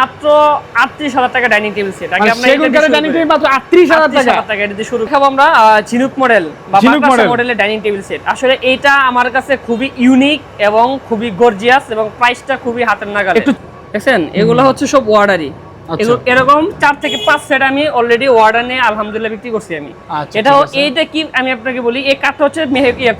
মাত্র ৩৮,০০০ টাকা dining table set. আগে আমরা সেগুন কাঠের ডাইনিং টেবিল মাত্র ৩৮,০০০ টাকা এটা দিয়ে শুরু খাবো আমরা ঝিনুক মডেল বা বাকাসা মডেলের ডাইনিং টেবিল সেট। আসলে এইটা আমার কাছে খুবই ইউনিক এবং খুবই গর্জিয়াস এবং প্রাইসটা খুবই হাতের নাগালে। দেখছেন এগুলো হচ্ছে সব অর্ডারই, এরকম 4 থেকে 5 সেট আমি অলরেডি অর্ডার নিয়ে আলহামদুলিল্লাহ বিক্রি করছি আমি। এটাও এইটা কি আমি আপনাকে বলি, এই কাঠটা হচ্ছে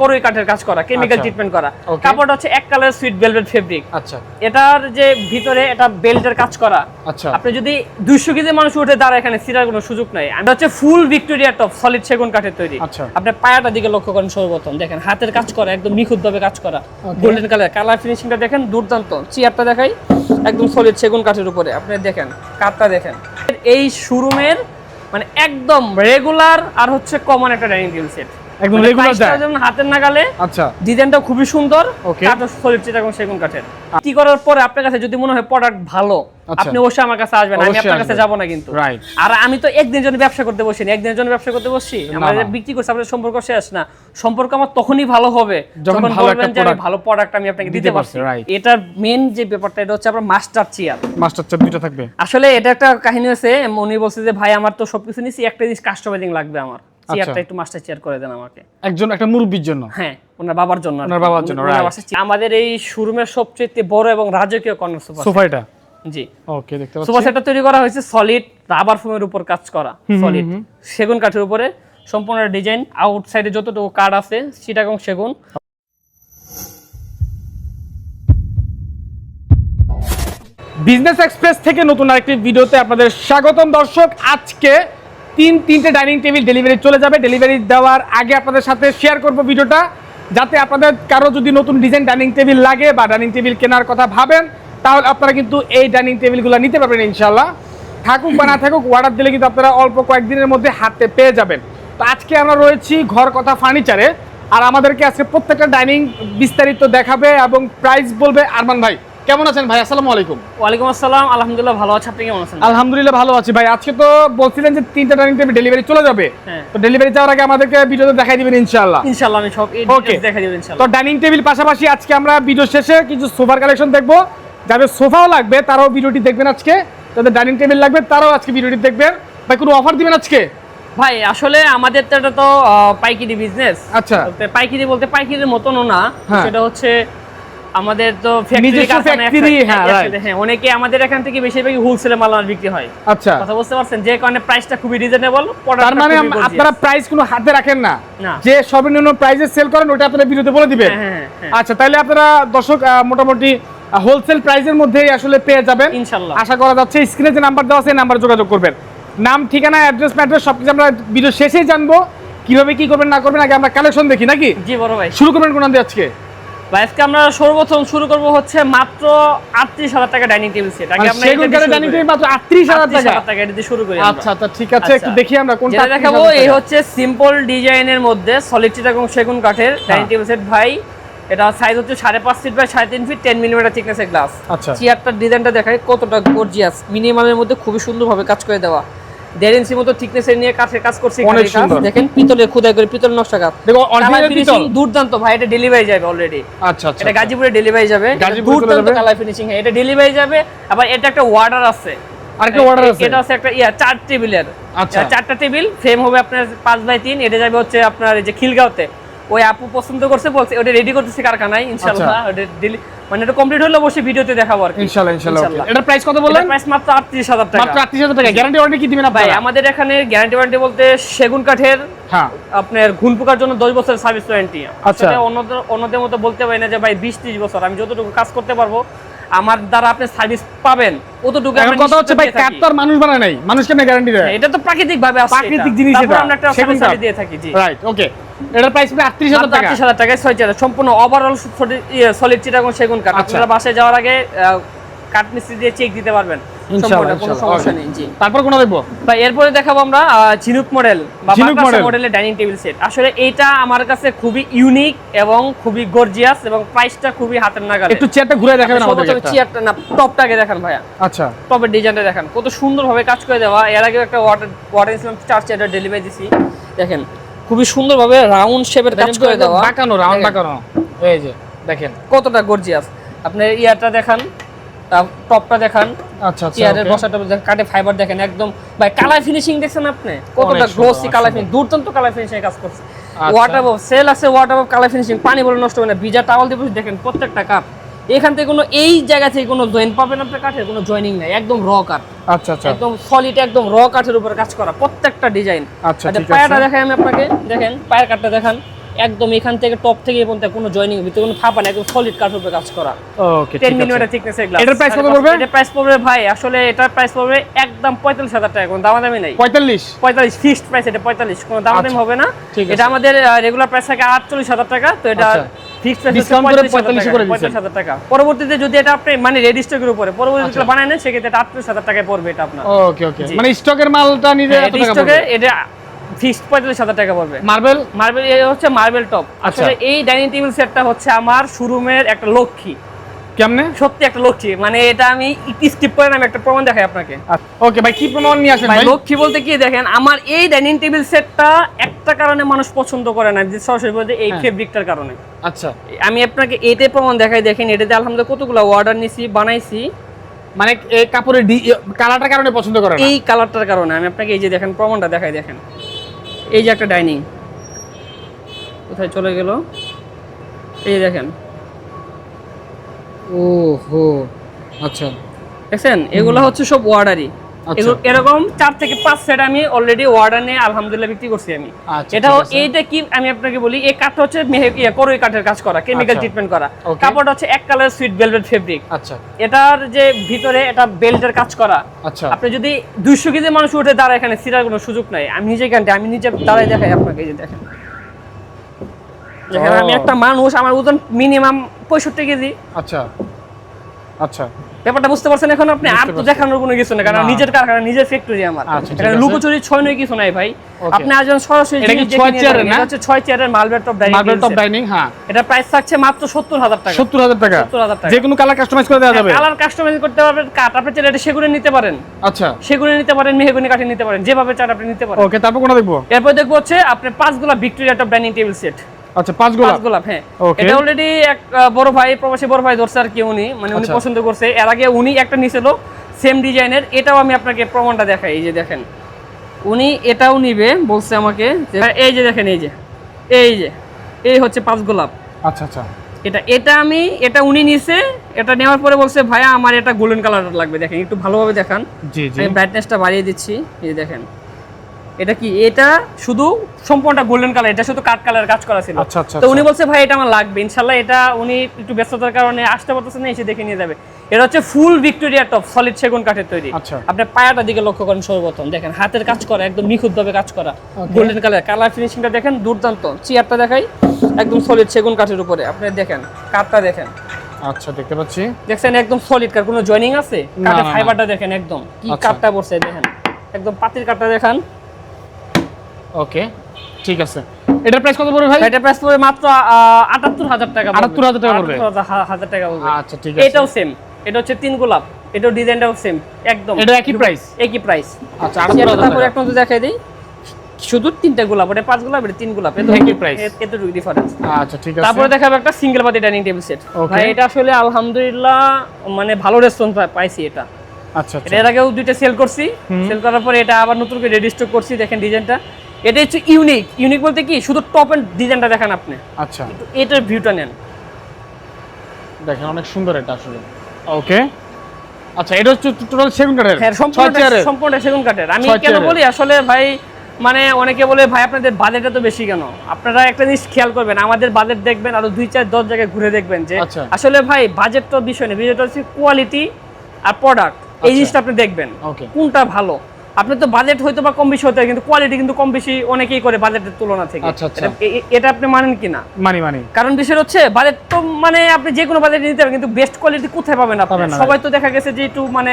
করই কাঠের কাজ করা, কেমিক্যাল ট্রিটমেন্ট করা। কাপড়টা হচ্ছে এক কালার সুইট ভেলভেট ফেব্রিক। আচ্ছা, এটার যে ভিতরে এটা বেল্টের কাজ করা। আচ্ছা, আপনি যদি 200 কেজি মানুষ উঠে দাঁড়ায় এখানে সিরার কোনো সুযোগ নাই। এটা হচ্ছে ফুল ভিক্টোরিয়া টপ সলিড সেগুন কাঠের তৈরি। আপনি পায়াটা দিকে লক্ষ্য করেন, সর্বপ্রথম দেখেন হাতের কাজ করা, একদম নিখুঁতভাবে কাজ করা, গোল্ডেন কালার ফিনিশিংটা দেখেন দুর্দান্ত। চেয়ারটা দেখাই, একদম সলিড সেগুন কাঠের উপরে, আপনি দেখেন কাঠটা দেখেন। এই শোরুমের মানে একদম রেগুলার আর হচ্ছে কমন একটা ডাইনিং টেবিল সেট, একদম রেগুলার যায় যেমন হাতের নাগালে। আচ্ছা, ডিজাইনটা খুবই সুন্দর, কাঠটা সলিড চিটাগং সেগুন কাঠের। কি করার পরে আপনার কাছে যদি মনে হয় প্রোডাক্ট ভালো, আপনি অবশ্যই আমার কাছে আসবেন, আমি আপনার কাছে যাব না কিন্তু। আর আমি তো একদিনের জন্য ব্যবসা করতে বসি না, একদিনের জন্য ব্যবসা করতে বসছি, আমাদের বিক্রি করছি, আমাদের সম্পর্ক শেষ না। সম্পর্ক আমার তখনই ভালো হবে যখন বলবেন যে ভালো প্রোডাক্ট আমি আপনাকে দিতে পারছি। এটার মেইন যে ব্যাপারটা এটা হচ্ছে আপনার মাস্টার চেয়ার। মাস্টার চেয়ার দুটো থাকবে। আসলে এটা একটা কাহিনী আছে, উনি বলছে যে ভাই আমার তো সবকিছু নিছি, একটা জিনিস কাস্টমাইজিং লাগবে আমার, চেয়ারটা একটু মাস্টার চেয়ার করে দেন আমাকে, একটা মুরব্বির জন্য। হ্যাঁ, ওনার বাবার জন্য, ওনার বাবার জন্য। আমাদের এই শোরুমের সবচেয়ে বড় এবং রাজকীয় কর্নার সোফা এটা। জি, ওকে, দেখতে পাচ্ছেন সোফা সেটটা তৈরি করা হয়েছে সলিড রাবার ফোমের উপর কাজ করা, সলিড সেগুন কাঠের উপরে সম্পূর্ণ ডিজাইন। আউটসাইডে যতটুকু কাঠ আছে চিটাগং সেগুন। বিজনেস এক্সপ্রেস থেকে নতুন আরেকটি ভিডিওতে আপনাদের স্বাগতম দর্শক। আজকে তিনটে ডাইনিং টেবিল ডেলিভারি চলে যাবে। ডেলিভারি দেওয়ার আগে আপনাদের সাথে শেয়ার করব ভিডিওটা, যাতে আপনাদের কারো যদি নতুন ডিজাইন ডাইনিং টেবিল লাগে বা ডাইনিং টেবিল কেনার কথা ভাবেন, তাহলে আপনারা কিন্তু এই ডাইনিং টেবিলগুলো নিতে পারবেন ইনশাল্লাহ। থাকুক বা না থাকুক, অর্ডার দিলে কিন্তু আপনারা অল্প কয়েকদিনের মধ্যে হাতে পেয়ে যাবেন। তো আজকে আমরা রয়েছি ঘর কথা ফার্নিচারে, আর আমাদেরকে আজকে প্রত্যেকটা ডাইনিং বিস্তারিত দেখাবে এবং প্রাইস বলবে আরমান ভাই। কেমন আছেন ভাই? আসসালামু আলাইকুম। ওয়ালাইকুম আসসালাম, আলহামদুলিল্লাহ ভালো আছি, আপনি কেমন আছেন? আলহামদুলিল্লাহ ভালো আছি ভাই। আজকে তো বলছিলেন যে 3টা ডাইনিং টেবিল ডেলিভারি চলে যাবে, তো ডেলিভারি যাওয়ার আগে আমাদেরকে ভিডিওতে দেখাই দিবেন ইনশাআল্লাহ। ইনশাআল্লাহ আমি সব ডিটেইলস দেখাই দেব ইনশাআল্লাহ। তো ডাইনিং টেবিল পাশাপাশি আজকে আমরা ভিডিও শেষে কিছু সোফার কালেকশন দেখব। যাদের সোফাও লাগবে তারাও ভিডিওটি দেখবেন আজকে, যাদের ডাইনিং টেবিল লাগবে তারাও আজকে ভিডিওটি দেখবেন। ভাই কোনো অফার দিবেন আজকে? ভাই আসলে আমাদের তো এটা তো পাইকারি বিজনেস। আচ্ছা, পাইকারি বলতে পাইকারির মতনও না, সেটা হচ্ছে আমাদের তো ফ্যাক্টরি। হ্যাঁ, অনেকে আমাদের এখান থেকে বেশিরভাগই হোলসেলে মাল বিক্রি হয়। আচ্ছা, কথা বুঝতে পারছেন, যে কারণে প্রাইসটা খুবই রিজনেবল। তার মানে আপনারা প্রাইস কোনো হাতে রাখেন না, যে সর্বনিম্ন প্রাইসে সেল করেন ওটা আপনারা ভিডিওতে বলে দিবেন। আচ্ছা, তাহলে আপনারা দর্শক মোটামুটি হোলসেল প্রাইসের মধ্যেই আসলে পেয়ে যাবেন ইনশাআল্লাহ, আশা করা যাচ্ছে। স্ক্রিনে যে নাম্বার দেওয়া আছে এই নাম্বারে যোগাযোগ করবেন। নাম, ঠিকানা, অ্যাড্রেস, ম্যাড্রেস সবকিছু আমরা ভিডিও শেষেই জানবো। কিভাবে কি করবেন না করবেন আগে আমরা কালেকশন দেখি নাকি? জি বড় ভাই, শুরু করবেন কোন দিয়ে আজকে? আজকে আমরা সর্বপ্রথম শুরু করব হচ্ছে মাত্র ৩৮,০০০ টাকা ডাইনিং টেবিল সেট। আগে আমরা সেগুন কাঠের ডাইনিং টেবিল মাত্র ৩৮,০০০ টাকা এটা দিয়ে শুরু করি। আচ্ছা আচ্ছা, ঠিক আছে, একটু দেখি আমরা কোনটা দেখাবো। এই হচ্ছে সিম্পল ডিজাইনের মধ্যে সলিড চিটাগং সেগুন কাঠের ডাইনিং টেবিল সেট ভাই। এটা সাইজ হচ্ছে 5.5 ফিট বাই 3.5 ফিট, 10 মিলিমিটার থিকনেসের গ্লাস। আচ্ছা, চেয়ারটার ডিজাইনটা দেখাই কতটা গর্জিয়াস, মিনিমামের মধ্যে খুবই সুন্দরভাবে কাজ করে দেওয়া। 1.5 ইঞ্চি মতো থিকনেসের নিয়ে কাঠের কাজ করছে। দেখেন পিতলের খোদাই করে পিতল নকশা কাজ, দেখো অরিজিনাল পিতল দুর্দান্ত ভাই। এটা ডেলিভারি যাবে অলরেডি। আচ্ছা আচ্ছা, এটা গাজীপুরে ডেলিভারি যাবে, দুর্দান্ত কালার ফিনিশিং। এটা ডেলিভারি যাবে। আবার এটা একটা অর্ডার আছে, আরেকটা অর্ডার আছে। এটা আছে একটা 4 টেবিলের। আচ্ছা, 4টা টেবিল ফ্রেম হবে আপনার 5x3। এটা যাবে হচ্ছে আপনার এই যে খিলগাঁওতে। ওই আপু পছন্দ করছে, বলছে ওটা রেডি করতেছে কারখানায় ইনশাআল্লাহ। ওটা মানে এটা কমপ্লিট হলে অবশ্যই ভিডিওতে দেখাবো আর কি ইনশাআল্লাহ। ইনশাআল্লাহ। এটার প্রাইস কত বললেন? প্রাইস মাত্র ৩৮,০০০ টাকা। মাত্র ৩৮,০০০ টাকা। গ্যারান্টি ওয়ারেন্টি কি দিবেন ভাই? আমাদের এখানে গ্যারান্টি ওয়ারেন্টি বলতে সেগুন কাঠের আপনার ঘুণ পোকার জন্য 10 বছরের সার্ভিস ওয়ারেন্টি। আসলে অন্যদের মতো বলতে পারি না যে ভাই 20-30 বছর। আমি যতটুকু কাজ করতে পারবো আমার দ্বারা আপনি সার্ভিস পাবেন অতটুকু। এখন কথা হচ্ছে ভাই, কাঠ তো আর মানুষ বানায় নাই, মানুষ কেন গ্যারান্টি দেয়? এটা তো প্রাকৃতিক ভাবে আসে, প্রাকৃতিক জিনিস। এটা আমরা একটা সার্ভিস দিয়ে থাকি। জি রাইট, ওকে। এটার প্রাইস প্রায় ৩৮,০০০ টাকা। ৩৮,০০০ টাকায় 6 চেয়ার সম্পূর্ণ ওভারঅল সলিড চিটাগং সেগুন কাঠ। আপনারা বাসায় যাওয়ার আগে কাঠ মিস্ত্রি দিয়ে চেক দিতে পারবেন ইনশাআল্লাহ, কোনো সমস্যা নেই। জি, তারপর কোন দেখবো ভাই? এরপরে দেখাবো আমরা ঝিনুক মডেল বা বাকাসা মডেলের ডাইনিং টেবিল সেট। আসলে এইটা আমার কাছে খুবই ইউনিক এবং খুবই গর্জিয়াস এবং প্রাইসটা খুবই হাতের নাগালে। একটু চেয়ারটা ঘুরে দেখাবেন আমাদের? চেয়ারটা না, টপটাকে দেখেন ভাইয়া। আচ্ছা, টপের ডিজাইনটা দেখেন কত সুন্দরভাবে কাজ করে দেওয়া। এর আগে একটা ওয়াটার ইসলাম 4 চেয়ারটা ডেলিভারি দিছি, দেখেন খুবই সুন্দরভাবে রাউন্ড শেপের কাজ করে দেওয়া, বাঁকানো, রাউন্ড বাঁকানো। এই যে দেখেন কতটা গর্জিয়াস। আপনি ইয়ারটা দেখান, টপটা দেখান, আচ্ছা আচ্ছা চেয়ারের বসাটা দেখেন, কাঠে ফাইবার দেখেন একদম ভাই, কালার ফিনিশিং দেখছেন আপনি কতটা গ্লোসি কালার ফিনিশিং, দুর্দান্ত কালার ফিনিশিং কাজ করছে। ওয়াটারপ্রুফ সেল আছে, ওয়াটারপ্রুফ কালার ফিনিশিং, পানি বলে নষ্ট হবে না। ভিজা টাওয়াল দিয়ে দেখেন প্রত্যেকটা কাঠ, এখান থেকে কোনো এই জায়গা থেকে কোনো জয়েন্ট পাবেন আপনার, কাঠের কোনো জয়েনিং নাই, একদম র কাঠ। আচ্ছা আচ্ছা, একদম সলিড, একদম র কাঠের উপর কাজ করা প্রত্যেকটা ডিজাইন। আচ্ছা ঠিক আছে, পায়াটা দেখাই আমি আপনাকে, দেখেন পায়ের কাঠটা দেখান, একদম এখান থেকে টপ থেকে এই পর্যন্ত কোনো জয়েনিং ভিতরে কোনো ফাঁপা না, একদম সলিড কাঠের উপর কাজ করা। ওকে 10 মিলিমিটার থিকনেস এর গ্লাস। এটার প্রাইস কত পড়বে? এটার প্রাইস পড়বে ভাই, আসলে এটার প্রাইস পড়বে একদম 45,000 টাকা, কোনো দামাদামি নাই। 45 ফিক্সড প্রাইস, এটা 45, কোনো দামাদামি হবে না। এটা আমাদের রেগুলার প্রাইস থাকে 48,000 টাকা, তো এটা ফিক্সড প্রাইস ডিসকাউন্ট করে 45 করে দিয়েছেন। 45,000 টাকা। পরবর্তীতে যদি এটা আপনি মানে রেডি স্টকের উপরে পরবর্তীতে বানায় নেন, সেক্ষেত্রে এটা 48,000 টাকায় পড়বে এটা আপনার। ওকে ওকে, মানে স্টকের মালটা নিজে এত টাকা স্টকে এটা ফিক্সড 45,000 টাকা পড়বে। মার্বেল এই হচ্ছে মার্বেল টপ। আসলে এই ডাইনিং টেবিল সেটটা হচ্ছে আমার শোরুমের একটা লক্ষ্মী। কেমনে? সত্যি একটা লক্ষ্মী, মানে এটা আমি স্কিপ করে আমি একটা প্রমাণ দেখাই আপনাকে। ওকে ভাই, কি প্রমাণ নিয়ে আসেন ভাই? ভাই লক্ষ্মী বলতে কি, দেখেন আমার এই ডাইনিং টেবিল সেটটা একটা কারণে মানুষ পছন্দ করে না, যে সরাসরি বলতে এই ফেব্রিকটার কারণে। আচ্ছা, আমি আপনাকে এইটাই প্রমাণ দেখাই, দেখেন এটাতে আলহামদুলিল্লাহ কতগুলো অর্ডার নিছি, বানাইছি। মানে এই কাপড়ের কালারটার কারণে পছন্দ করে না, এই কালারটার কারণে। আমি আপনাকে এই যে দেখেন প্রমাণটা দেখাই, দেখেন এই যে একটা ডাইনিং, কোথায় চলে গেল, এই যে দেখেন। ওহো আচ্ছা, দেখছেন এগুলো হচ্ছে সব অর্ডারই। এরকম 4 থেকে 5 সেট আমি অলরেডি অর্ডার নিয়ে আলহামদুলিল্লাহ বিক্রি করছি আমি। এটা এইটা কি আমি আপনাকে বলি, এই কাঠটা হচ্ছে করই কাঠের কাজ করা, কেমিক্যাল ট্রিটমেন্ট করা। কাপড়টা হচ্ছে এক কালার সুইট ভেলভেট ফেব্রিক। আচ্ছা, এটার যে ভিতরে এটা বেল্টের কাজ করা। আচ্ছা, আপনি যদি 200 কেজি মানুষ উঠে দাঁড়ায়, এখানে সিরার কোনো সুযোগ নাই। আমি নিজে গানতে, আমি নিজে দাঁড়ায় দেখাই আপনাকে, এই যে দেখেন। দেখেন আমি একটা মানুষ, আমার ওজন মিনিমাম 65 কেজি। আচ্ছা আচ্ছা, ব্যাপারটা বুঝতে পারছেন এখন আপনি? আর তো দেখানোর কোনো কিছু না, কারণ নিজের কারখানা, নিজের ফ্যাক্টরি আমার। এখানে লুকোচুরি ছয় নয় কিছু নাই ভাই। আপনি আসবেন সরাসরি, এটা হচ্ছে 6 চেয়ারের মার্বেল টপ ডাইনিং। হ্যাঁ, এটা প্রাইস থাকছে মাত্র 70,000 টাকা। 70,000 টাকা, 70,000 টাকা। যে কোনো কালার কাস্টমাইজ করে দেওয়া যাবে। কালার কাস্টমাইজ করতে পারবেন, কাঠ আপনি চাইলে এটা সেগুনে নিতে পারেন। আচ্ছা, সেগুনে নিতে পারেন, মেহগনি কাঠে নিতে পারেন, যেভাবে চান আপনি নিতে পারেন। ওকে, তারপর কোনটা দেখবো? এরপর দেখবো হচ্ছে আপনি 5 গোলাপ Victoria top dining table set. আচ্ছা, 5 গোলাপ, হ্যাঁ। এটা অলরেডি এক বড় ভাই, প্রবাসী বড় ভাই ধরছে আর কি, উনি মানে উনি পছন্দ করছে। এর আগে উনি একটা নিছিল সেম ডিজাইনের, এটাও আমি আপনাকে প্রমাণটা দেখাই। এই যে দেখেন, উনি এটাও নিবে বলছে আমাকে। এই যে দেখেন, এই হচ্ছে 5 গোলাপ। আচ্ছা আচ্ছা, এটা উনি নিছে। এটা নেওয়ার পরে বলছে ভাইয়া আমার এটা গোল্ডেন কালার লাগবে। দেখেন একটু ভালোভাবে দেখান, আমি ব্রাইটনেসটা বাড়িয়ে দিচ্ছি। এই যে দেখেন, এটা কি, এটা শুধু সম্পূর্ণটা গোল্ডেন কালার, এটা শুধু কাট কালার কাজ করা ছিল। তো উনি বলছে ভাই এটা আমার লাগবে ইনশাআল্লাহ। এটা উনি একটু ব্যস্ততার কারণে আসতে পারতেছেন না, এসে দেখে নিয়ে যাবে। এটা হচ্ছে ফুল ভিক্টোরিয়া টপ, সলিড সেগুন কাঠের তৈরি। আপনি পায়াটা দিকে লক্ষ্য করেন সর্বপ্রথম, দেখেন হাতের কাজ করা, একদম নিখুঁতভাবে কাজ করা, গোল্ডেন কালার ফিনিশিংটা দেখেন দুর্দান্ত। চেয়ারটা দেখাই, একদম সলিড সেগুন কাঠের উপরে, আপনি দেখেন কাঠটা দেখেন। আচ্ছা, দেখতে পাচ্ছি, দেখছেন একদম সলিড কাঠ, কোনো জয়েনিং আছে? কাঠের ফাইবারটা দেখেন, একদম কি কাঠটা পড়ছে দেখেন, একদম পাতির কাঠটা দেখান। ওকে, ঠিক আছে। এটার প্রাইস কত পড়বে ভাই? এটার প্রাইস পড়বে মাত্র 78,000 টাকা। 78,000 টাকা পড়বে। 78,000 টাকা পড়বে। আচ্ছা, ঠিক আছে। এটাও সেম, এটা হচ্ছে 3 গোলাপ, এটাও ডিজাইনটাও সেম একদম। এটা একই প্রাইস? একই প্রাইস। আচ্ছা, 78,000 টাকা। তারপর একটা তো দেখাই দেই, শুধু 3টা গোলাপ, এটা 5 গোলাপ, এটা 3 গোলাপ, এটা একই প্রাইস, এতটুকু ডিফারেন্স। আচ্ছা, ঠিক আছে। তারপরে দেখাবো একটা সিঙ্গেল পাতি ডাইনিং টেবিল সেট। ভাই এটা আসলে আলহামদুলিল্লাহ মানে ভালো রেসপন্স পাইছি এটা। আচ্ছা, এর আগেও 2টা সেল করছি, সেল করার পরে এটা আবার নতুন করে রেডি স্টক করছি। দেখেন ডিজাইনটা, এটা হচ্ছে ইউনিক বলতে কি, শুধু টপ এন্ড ডিজাইনটা দেখেন আপনি। আচ্ছা, এটার ভিউটা নেন, দেখেন অনেক সুন্দর এটা আসলে। ওকে, আচ্ছা, এটা হচ্ছে টোটাল সেগুন কাঠের। হ্যাঁ, সম্পূর্ণ সেগুন কাঠের। আমি কেন বলি আসলে ভাই, মানে অনেকে বলে ভাই আপনাদের বাজেটটা তো বেশি কেন? আপনারা একটা জিনিস খেয়াল করবেন, আমাদের বাজেট দেখবেন, আরো 2-4-10 জায়গায় ঘুরে দেখবেন যে আসলে ভাই বাজেট তো বিষয় নেই, বিষয়টা হচ্ছে কোয়ালিটি আর প্রোডাক্ট। এই জিনিসটা আপনি দেখবেন কোনটা ভালো। আপনার তো বাজেট হয়তো বা কম বেশি হতে হয়, কিন্তু কোয়ালিটি কিন্তু কম বেশি অনেকেই করে বাজেটের তুলনা থেকে। এটা আপনি মানেন কিনা? মানি। কারণ বিষয় হচ্ছে বাজেট তো মানে আপনি যে কোনো বাজেট নিতে পারেন, কিন্তু বেস্ট কোয়ালিটি কোথায় পাবেন আপনি? সবাই তো দেখা গেছে যে একটু মানে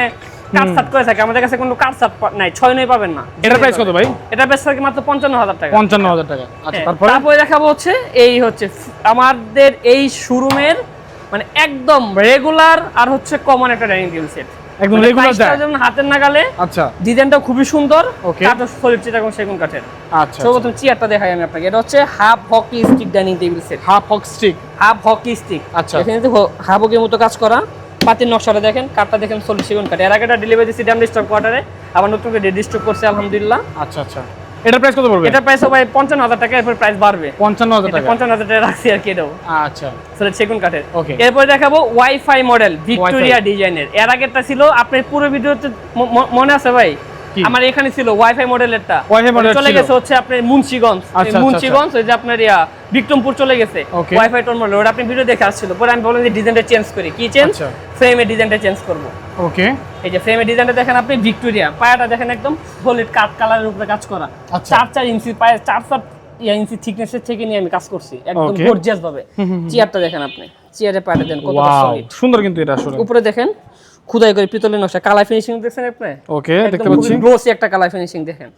কাটসাট করে থাকে, আমাদের কাছে কোনো কাটসাট নাই, 6-9 পাবেন না। এটার প্রাইস কত ভাই? এটার প্রাইস থাকে মাত্র 55,000 টাকা। 55,000 টাকা। আচ্ছা, তারপরে দেখাবো হচ্ছে এই হচ্ছে আমাদের এই শোরুমের মানে একদম রেগুলার আর হচ্ছে কমন একটা ডাইনিং টেবিল সেট, একদম রেগুলার যায়, যেমন হাতের নাগালে। আচ্ছা, ডিজাইনটা খুবই সুন্দর, কাঠের সলিড চিটাগং সেগুন কাঠের। আচ্ছা, সর্বপ্রথম চেয়ারটা দেখাই আমি আপনাকে। এটা হচ্ছে half hockey stick dining table set. Half hockey stick. আচ্ছা, এখানে তো হাফ হকির মতো কাজ করা, পাতির নকশাটা দেখেন, কাঠটা দেখেন সলিড সেগুন কাঠ। এর আগে একটা ডেলিভারি দিচ্ছি ড্যাম স্টক কোয়ার্টারে, আবার নতুন করে রেডি স্টক করছে আলহামদুলিল্লাহ। আচ্ছা আচ্ছা, এটার প্রাইস কত পড়বে? এটা প্রাইস ভাই 55000 টাকা, এরপর প্রাইস বাড়বে 55000 টাকা। 55000 টাকা রাখছি আর কি এটাও। আচ্ছা, সলিড সেগুন কাঠের। ওকে, এরপর দেখাবো ওয়াইফাই মডেল ভিক্টোরিয়া ডিজাইনের। এর আগেরটা ছিল আপনার পুরো ভিডিওতে মনে আছে ভাই, আমার এখানে ছিল ওয়াইফাই মডেলেরটা, চলে গেছে হচ্ছে আপনার মুন্সিগঞ্জ। মুন্সিগঞ্জ ওই যে আপনার বিক্রমপুর চলে গেছে ওয়াইফাই টোন মডেল, ওটা আপনি ভিডিও দেখে আসছিল। পরে আমি বললাম যে ডিজাইনটা চেঞ্জ করি। কি চেঞ্জ? ফ্রেমের ডিজাইনটা চেঞ্জ করব। ওকে, এই যে ফ্রেমের ডিজাইনটা দেখেন আপনি ভিক্টোরিয়া, পায়াটা দেখেন একদম সলিড কাট কালারের উপরে কাজ করা। 4 ইঞ্চি পায়ে 4 ইঞ্চি থিকনেসের থেকে নিয়ে আমি কাজ করছি একদম গর্জিয়াস ভাবে। চেয়ারটা দেখেন আপনি, চেয়ারে পায়াটা দেন কতটা সলিড, সুন্দর কিন্তু এটা আসলে। উপরে দেখেন খুদাই করে পিতলের নকশা, কালার ফিনিশিং দেখছেন আপনি? ওকে, দেখতে পাচ্ছি গ্লোসি একটা কালার ফিনিশিং দেখেন।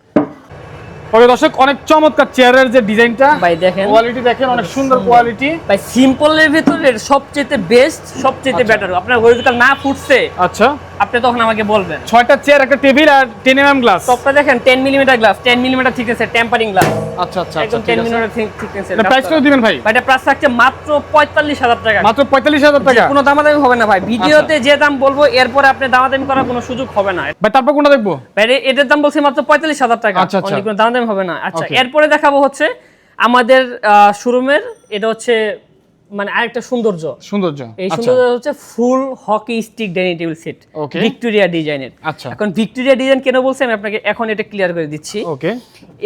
ওকে দর্শক, অনেক চমৎকার চেয়ারের যে ডিজাইনটা ভাই দেখেন, কোয়ালিটি দেখেন, অনেক সুন্দর কোয়ালিটি ভাই। সিম্পলের ভিতরে সবচেয়ে বেস্ট, সবচেয়ে বেটার। আপনার হরিজোনাল না ফুটছে, আচ্ছা, আপনি তখন আমাকে বলবেন। 6টা চেয়ার, একটা টেবিল আর 10 mm গ্লাস। টপটা দেখেন 10 mm গ্লাস, 10 mm থিকনেসের টেম্পারিং গ্লাস। আচ্ছা আচ্ছা, একদম 10 mm থিকনেসের। এটা প্রাইস কত দিবেন ভাই? ভাই এটা প্রাইস থাকছে মাত্র 45000 টাকা। মাত্র 45000 টাকা। কোনো দামাদামি হবে না ভাই, ভিডিওতে যে দাম বলবো এরপরে আপনি দামাদামি করার কোনো সুযোগ হবে না ভাই। তারপর কোনটা দেখবো ভাই? এটার দাম বলছি মাত্র 45000 টাকা, অন্য কোনো দামাদামি হবে না। আচ্ছা, এরপরে দেখাবো হচ্ছে আমাদের শোরুমের, এটা হচ্ছে মানে আরেকটা সৌন্দর্য। এই সৌন্দর্য হচ্ছে full hockey stick dining table set Victoria ডিজাইনের। আচ্ছা, এখন ভিক্টোরিয়া ডিজাইন কেন বলছি আমি আপনাকে এখন এটা ক্লিয়ার করে দিচ্ছি। ওকে,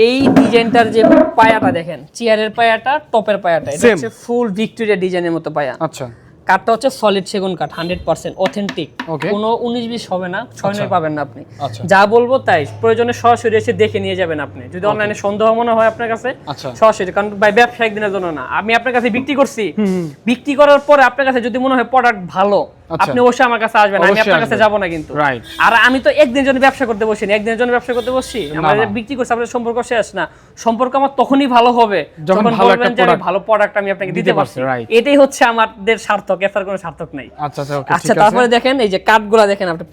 এই ডিজাইনটার যে পায়াটা দেখেন, চেয়ারের পায়াটা, টপের পায়াটা, এটা হচ্ছে ফুল ভিক্টোরিয়া ডিজাইনের মতো পায়া। আচ্ছা, কাঠটা হচ্ছে সলিড সেগুন কাঠ, 100% অথেন্টিক, কোনো 19-20 হবে না, 6 পাবেন না আপনি। যা বলবো তাই, প্রয়োজনে সরাসরি এসে দেখে নিয়ে যাবেন আপনি। যদি অনলাইনে সন্দেহ মনে হয় আপনার কাছে, সরাসরি, কারণ ভাই ব্যবসায়িক দিনের জন্য না, আমি আপনার কাছে বিক্রি করছি, বিক্রি করার পরে আপনার কাছে যদি মনে হয় প্রোডাক্ট ভালো, আপনি অবশ্যই আমার কাছে আসবেন, আমি আপনার কাছে যাব না কিন্তু। আর আমি তো একদিনের জন্য ব্যবসা করতে বসি না, একদিনের জন্য ব্যবসা করতে বসি, আমাদের বিক্রি করছি, আমাদের সম্পর্ক শেষ না। সম্পর্ক আমার তখনই ভালো হবে যখন বলবেন যে ভালো প্রোডাক্ট আমি আপনাকে দিতে পারছি। এটাই হচ্ছে আমাদের সার্থক, এছাড়া কোনো সার্থক নাই। আচ্ছা, তারপরে দেখেন এই যে কাঠগুলা দেখেন আপনি,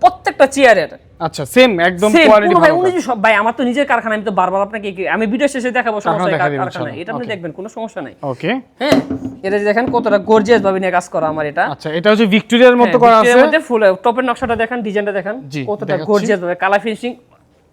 প্রত্যেকটা চেয়ারের আচ্ছা সেম একদম কোয়ালিটি ভালো। ভাই উনি সব ভাই, আমার তো নিজের কারখানা, আমি তো বারবার আপনাকে আমি ভিডিও শেষে দেখাবো সমস্যা কারখানা, এটা আপনি দেখবেন, কোনো সমস্যা নাই। ওকে, হ্যাঁ, এটা দেখেন কতটা গর্জিয়াস ভাবে নিয়ে কাজ করা আমার এটা। আচ্ছা, এটা হচ্ছে ভিক্টোরিয়ার মতো করা আছে, এর মধ্যে ফুল টপের নকশাটা দেখেন, ডিজাইনটা দেখেন কতটা গর্জিয়াস ভাবে, কালার ফিনিশিং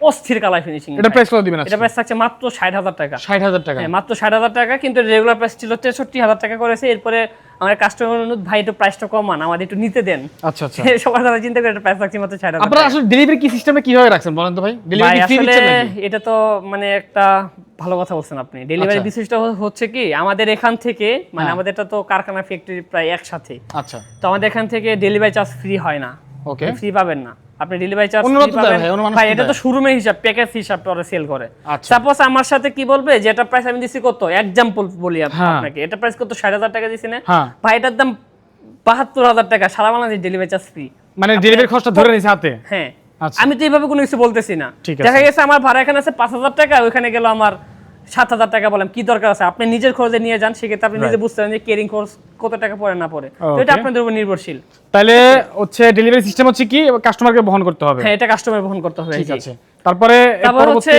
অস্থির কালার ফিনিশিং। এটা প্রাইস কত দিবেন? এটা প্রাইস থাকছে মাত্র 60000 টাকা। 60000 টাকা? হ্যাঁ, মাত্র 60000 টাকা, কিন্তু রেগুলার প্রাইস ছিল 63000 টাকা করেছে। এরপরে আমার কাস্টমার অনুরোধ, ভাই একটু প্রাইসটা কমান, আমাদের একটু নিতে দেন। আচ্ছা আচ্ছা, সবার কথা চিন্তা করে এটা প্রাইস রাখছি মাত্র 60000 টাকা। আপনারা আসলে ডেলিভারি কি সিস্টেমে কিভাবে রাখছেন বলেন তো ভাই? ডেলিভারি ফ্রি দিচ্ছেন নাকি? এটা তো মানে একটা ভালো কথা বলছেন আপনি। ডেলিভারি বিষয়টা হচ্ছে কি, আমাদের এখান থেকে মানে আমাদেরটা তো কারখানা ফ্যাক্টরি প্রায় একসাথে। আচ্ছা, তো আমাদের এখান থেকে ডেলিভারি চার্জ ফ্রি হয় না। ওকে, ফ্রি পাবেন না আপনি, ডেলিভারি চার্জ ফ্রি পাবেন ভাই। এটা তো শোরুমের হিসাব, প্যাকেজ হিসাব করে সেল করে। সাপোজ আমার সাথে কি বলবে যে এটা প্রাইস আমি দিছি কত, एग्जांपल বলি আপনাকে, এটা প্রাইস কত 60000 টাকা দিছি না ভাই, এটার দাম 72000 টাকা, সারা বাংলাদেশ ডেলিভারি চার্জ ফ্রি, মানে ডেলিভারি খরচটা ধরে নিছে হাতে। হ্যাঁ, আমি তো এইভাবে কোনো কিছু বলতেছি না। দেখা গেছে আমার ভাড়া এখানে আছে 5000 টাকা, ওখানে গেল আমার 7000 টাকা, বললাম কি দরকার আছে, আপনি নিজের খরচে নিয়ে যান, সেক্ষেত্রে আপনি নিজে বুঝতে পারেন যে কেরিং খরচ কত টাকা পড়ে না পড়ে, তো এটা আপনাদের উপর নির্ভরশীল। তাহলে হচ্ছে ডেলিভারি সিস্টেম হচ্ছে কি, কাস্টমারকে বহন করতে হবে? হ্যাঁ, এটা কাস্টমার বহন করতে হবে। ঠিক আছে, তারপরে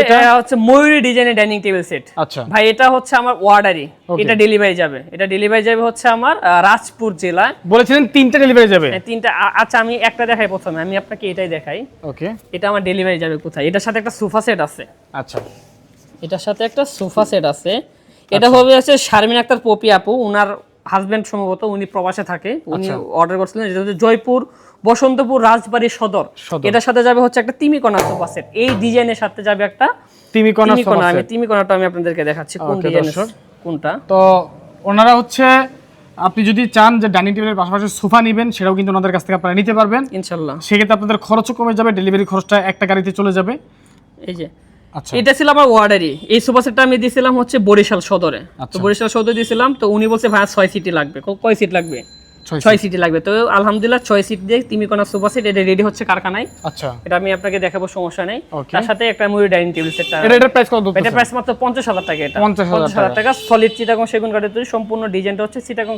এটা হচ্ছে ময়ূরী ডিজাইনের ডাইনিং টেবিল সেট। আচ্ছা ভাই, এটা হচ্ছে আমার অর্ডারই, এটা ডেলিভারি যাবে, এটা ডেলিভারি যাবে হচ্ছে আমার রাজপুর জেলা। বলেছিলেন 3টা ডেলিভারি যাবে? হ্যাঁ, 3টা। আচ্ছা, আমি একটা দেখাই প্রথমে, আমি আপনাকে এটাই দেখাই। ওকে, এটা আমার ডেলিভারি যাবে কোথায়? এটার সাথে একটা সোফা সেট আছে। আচ্ছা, এটার সাথে একটা সোফা সেট আছে। এটা হবে আছে শারমিন আক্তার পপি আপু, উনার হাজবেন্ড সম্ভবত, উনি প্রবাসে থাকে, উনি অর্ডার করছিলেন। এটা হচ্ছে জয়পুর বসন্তপুর রাজবাড়ী সদর। এটার সাথে যাবে হচ্ছে একটা তিমিকোনা সোফা সেট। এই ডিজাইনের সাথে যাবে একটা তিমিকোনা সোফা সেট। আমি তিমিকোনাটা আমি আপনাদেরকে দেখাচ্ছি কোন ডিজাইনের কোনটা। তো ওনারা হচ্ছে, আপনি যদি চান যে ডাইনিং টেবিলের পাশাপাশি সোফা নেবেন, সেটাও কিন্তু ওনাদের কাছ থেকে আপনারা নিতে পারবেন ইনশাআল্লাহ। সেক্ষেত্রে আপনাদের খরচও কমে যাবে, ডেলিভারি খরচটা একটা গাড়িতে চলে যাবে। এই যে এটা ছিল আমার অর্ডারই। এই সোফা সেটটা আমি দিয়েছিলাম হচ্ছে বরিশাল সদরে। তো বরিশাল সদরে দিয়েছিলাম, তো উনি বলছে ভাই 6 সিটি লাগবে। কয় সিট লাগবে? 6 সিটি লাগবে। তো আলহামদুলিল্লাহ 6 সিট দিয়ে তিমিকোনা সোফা সেট এটা রেডি হচ্ছে কারখানায়। আচ্ছা, এটা আমি আপনাকে দেখাবো, সমস্যা নেই। তার সাথে একটা ময়ূর ডাইনিং টেবিল সেট। এটার প্রাইস কত? এটা প্রাইস মাত্র 50000 টাকা। এটা 50000 টাকা সলিড চিটাগং সেগুন কাঠের তৈরি, সম্পূর্ণ ডিজাইনটা হচ্ছে চিটাগং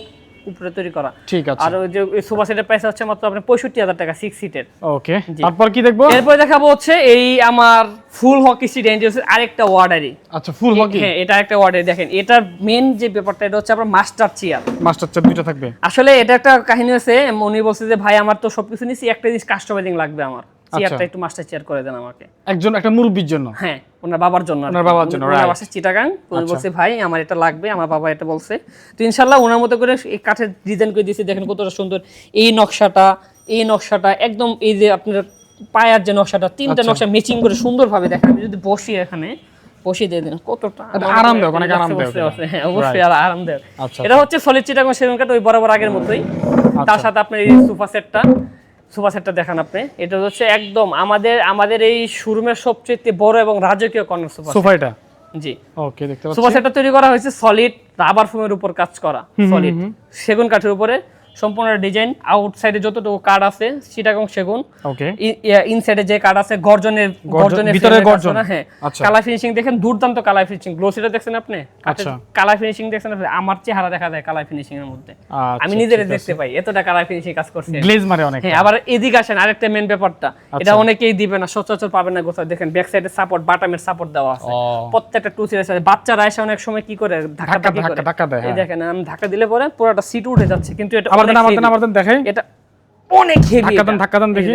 উপরে তৈরি করা। ঠিক আছে। আর ওই যে সোফা সেটের প্রাইস হচ্ছে মাত্র আপনার 65000 টাকা 6 সিটের। ওকে, তারপর কি দেখবো? এরপর দেখাবো হচ্ছে এই আমার ফুল হকি স্টিক ডাইনিং টেবিল আরেকটা ওয়ার্ডারি। আচ্ছা, ফুল হকি। হ্যাঁ, এটা একটা ওয়ার্ডারি। দেখেন এটার মেইন যে ব্যাপারটা এটা হচ্ছে আপনার মাস্টার চেয়ার। মাস্টার চেয়ার দুইটা থাকবে। আসলে এটা একটা কাহিনী আছে, উনি বলছে যে ভাই আমার তো সবকিছু নিছি, একটা জিনিস কাস্টমাইজিং লাগবে, আমার চেয়ারটা একটু মাস্টার চেয়ার করে দেন আমাকে। একটা মুরব্বির জন্য? হ্যাঁ, ওনার বাবার জন্য। ওনার বাবার জন্য, ওনার বাসা চিটাগাং। উনি বলছে ভাই আমার এটা লাগবে, আমার বাবা এটা বলছে। তো ইনশাআল্লাহ ওনার মতো করে এই কাঠের ডিজাইন করে দিয়েছি। দেখেন কতটা সুন্দর এই নকশাটা একদম, এই যে আপনার পায়ার যে নকশাটা, তিনটা নকশা ম্যাচিং করে সুন্দরভাবে। দেখেন আমি যদি বসি এখানে বসিয়ে দিয়ে দেন কতটা আরামদায়ক, অনেক আরামদায়ক। হ্যাঁ, অবশ্যই আরামদায়ক। আচ্ছা, এটা হচ্ছে সলিড চিটাগাং সেগুন কাঠ, ওই বরাবর আগের মতোই। তার সাথে আপনার এই সোফা সেটটা দেখান আপনি। এটা হচ্ছে একদম আমাদের এই শোরুমের সবচেয়ে বড় এবং রাজকীয় কর্নার সোফা এটা। জি, ওকে, দেখতে পাচ্ছেন সোফা সেটটা তৈরি করা হয়েছে সলিড রাবার ফোমের উপর কাজ করা, সলিড সেগুন কাঠের উপরে সম্পূর্ণ ডিজাইন। আউটসাইডে যতটুকু কাঠ আছে চিটাগাং সেগুন, ওকে, ইনসাইডে যে কাঠ আছে গর্জনের ভিতরে গর্জন। হ্যাঁ, কালার ফিনিশিং দেখেন দুর্দান্ত কালার ফিনিশিং। গ্লোসিটা দেখছেন আপনি? আচ্ছা, কালার ফিনিশিং দেখছেন আপনি? আমার চেহারা দেখা যায় কালার ফিনিশিং এর মধ্যে, আমি নিজেরে দেখতে পাই এতটা কালার ফিনিশিং কাজ করছে। গ্লেজ মারে অনেক। হ্যাঁ, আবার এদিকে আসেন আরেকটা মেন ব্যাপারটা, এটা অনেকেই দিবে না, সচরাচর পাবেন না গোছা। দেখেন ব্যাক সাইডে সাপোর্ট, বাটামের সাপোর্ট দেওয়া আছে প্রত্যেকটা টু সিটের সাথে। বাচ্চারা এসে অনেক সময় কি করে ধাক্কা দেয়। এই দেখেন আমি ধাক্কা দিলে পরে পুরোটা সিট উঠে যাচ্ছে, কিন্তু এটা দেখাই এটা অনেক হেভি। ধাক্কা দেন দেখি।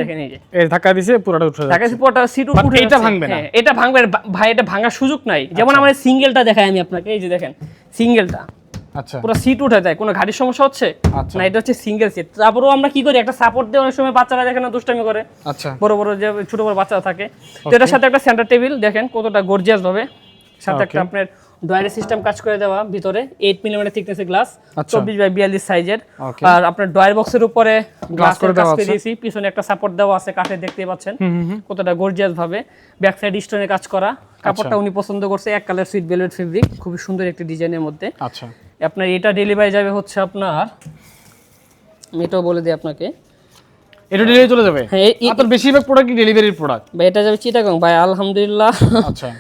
এই ধাক্কা দিছে পুরোটা উঠে যাচ্ছে, পুরোটা সিট উঠে যাচ্ছে। এটা ভাঙবে না, এটা ভাঙবে ভাই, এটা ভাঙার সুযোগ নাই। যেমন আমার সিঙ্গেলটা দেখাই আমি আপনাকে, এই যে দেখেন সিঙ্গেলটা, আচ্ছা, পুরো সিট উঠে যায়। কোনো গাড়ির সমস্যা হচ্ছে না, এটা হচ্ছে সিঙ্গেল সিট। তারপরেও আমরা কি করি, একটা সাপোর্ট দিয়ে অনেক সময় বাচ্চারা দেখেন না দুষ্টামি করে, আচ্ছা, বড় যে ছোট বড় বাচ্চারা থাকে। তো এটার সাথে একটা সেন্টার টেবিল দেখেন কতটা গর্জিয়াস ভাবে, সাথে একটা আপনার ডয়ারের সিস্টেম কাজ করে দেওয়া, ভিতরে 8 মিমি থিকনেসের গ্লাস, 24x42 সাইজের। আর আপনার ডয়ার বক্সের উপরে গ্লাস করে কাজ করে দিয়েছি, পিছনে একটা সাপোর্ট দেওয়া আছে কাঠের, দেখতেই পাচ্ছেন কতটা গর্জিয়াস ভাবে। ব্যাক সাইড স্টোনে কাজ করা, কাপড়টা উনি পছন্দ করছে, এক কালার সুইট ভেলভেট ফেব্রিক, খুবই সুন্দর একটি ডিজাইনের মধ্যে। আচ্ছা, আপনার এটা ডেলিভারি যাবে হচ্ছে আপনার, আমি এটাও বলে দিই আপনাকে, এটা ডেলিভারি চলে যাবে। হ্যাঁ, আপনার বেশিরভাগ প্রোডাক্ট ডেলিভারির প্রোডাক্ট ভাই। এটা যাবে চিটাগাং ভাই, আলহামদুলিল্লাহ। আচ্ছা,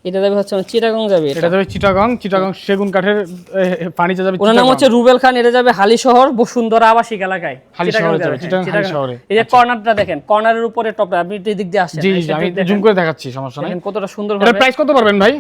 এটা যাবে হচ্ছে চিটাগাং যাবে, এটা যাবে চিটাগাং সেগুন কাঠের ফার্নিচার যাবে। ওনার নাম হচ্ছে রুবেল খান। এটা যাবে হালিশহর বসুন্ধরা আবাসিক এলাকায়, চিটাগাং যাবে, চিটাগাং শহরে। এই যে কর্নারটা দেখেন, কর্নারের উপরে টপটা, আপনি এই দিক দিয়ে আসেন। জি জি, আমি জুম করে দেখাচ্ছি, সমস্যা নাই। দেখেন কতটা সুন্দর ভাবে। এর প্রাইস কত পারবেন ভাই?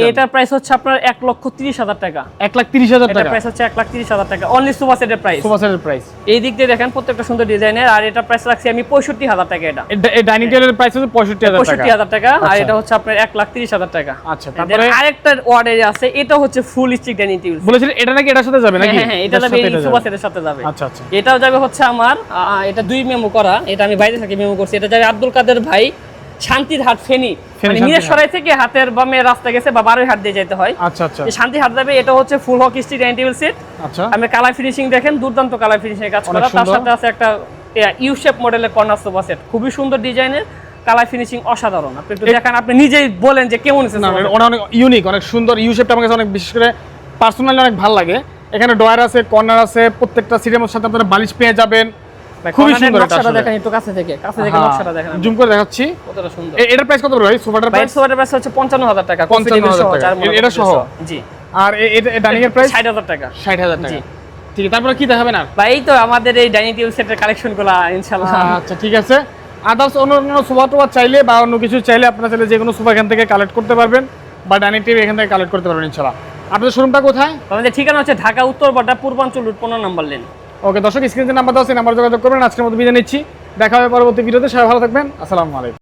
এটার প্রাইস হচ্ছে আপনার 1,30,000 টাকা। 1,30,000 টাকা। এটার প্রাইস হচ্ছে 1,30,000 টাকা, অনলি সোফা সেটের প্রাইস। সোফা সেটের প্রাইস এই দিক দিয়ে দেখেন, প্রত্যেকটা সুন্দর ডিজাইনের। আর এটা প্রাইস রাখছি আমি 65,000 টাকা। এটা এই ডাইনিং টেবিলের প্রাইস হচ্ছে 65,000 টাকা, আর এটা হচ্ছে আপনার 1,30,000 টাকা। আচ্ছা, তারপরে আরেকটা অর্ডার আছে, এটা হচ্ছে ফুল স্টিক ডাইনিং টেবিল। বলেছিলেন এটা নাকি এটার সাথে যাবে নাকি? হ্যাঁ, এটা যাবে এই সোফা সেটের সাথে যাবে। আচ্ছা আচ্ছা, এটাও যাবে হচ্ছে আমার, এটা 2 মেমো করা, এটা আমি বাইরে থেকে মেমো করছি। এটা যাবে আব্দুল কাদের ভাই, শান্তির হাট, ফেনী, মানে মিরসরাই থেকে হাতের বামে রাস্তা গেছে বা 12 হাট দিয়ে যেতে হয়। আচ্ছা আচ্ছা, শান্তি হাট যাবে। এটা হচ্ছে full hockey stick dining table set. আচ্ছা, আমি কালার ফিনিশিং দেখেন, দুর্দান্ত কালার ফিনিশিং কাজ করা। তার সাথে আছে একটা ইউ শেপ মডেলের কর্নার সোফা সেট, খুবই সুন্দর ডিজাইনের, কালার ফিনিশিং অসাধারণ। আপনি একটু দেখেন, আপনি নিজেই বলেন যে কেমন হয়েছে। অনেক ইউনিক, অনেক সুন্দর। ইউ শেপটা আমার কাছে অনেক, বিশেষ করে পার্সোনালি অনেক ভালো লাগে। এখানে ডয়ার আছে, কর্নার আছে, প্রত্যেকটা সিটের সাথে আপনারা বালিশ পেয়ে যাবেন। খুবই সুন্দর। নকশাটা দেখেন একটু কাছে থেকে নকশাটা দেখেন, জুম করে দেখাচ্ছি কতটা সুন্দর। এটার প্রাইস কত ভাই? সোফাটার প্রাইস হচ্ছে 55,000 টাকা। 55,000 টাকা এটা সহ। জি, আর এটা ডাইনিং এর প্রাইস 60,000 টাকা। 60,000 টাকা। ঠিক আছে, তারপরে কি দেখাবেন আর ভাই? এই তো আমাদের এই ডাইনিং টেবিল সেটের কালেকশনগুলো ইনশাআল্লাহ। আচ্ছা, ঠিক আছে। আদার্স অন্য সোফা টোফা চাইলে বা অন্য কিছু চাইলে আপনারা চাইলে যে কোনো সোফা এখান থেকে কালেক্ট করতে পারবেন, বা ডাইনিং টেবিল এখান থেকে কালেক্ট করতে পারবেন ইনশাআল্লাহ। আপনাদের শোরুমটা কোথায়? আমাদের ঠিকানা হচ্ছে ঢাকা উত্তর বাড্ডা পূর্বাঞ্চল রোড 15 নম্বর লেন। ওকে দর্শক, স্ক্রিনে নাম্বার দাও, সেই নাম্বার যোগাযোগ করবেন। আজকের মতো বিদায় নিচ্ছি, দেখা হবে পরবর্তী ভিডিওতে। সবাই ভালো থাকবেন, আসসালামু আলাইকুম।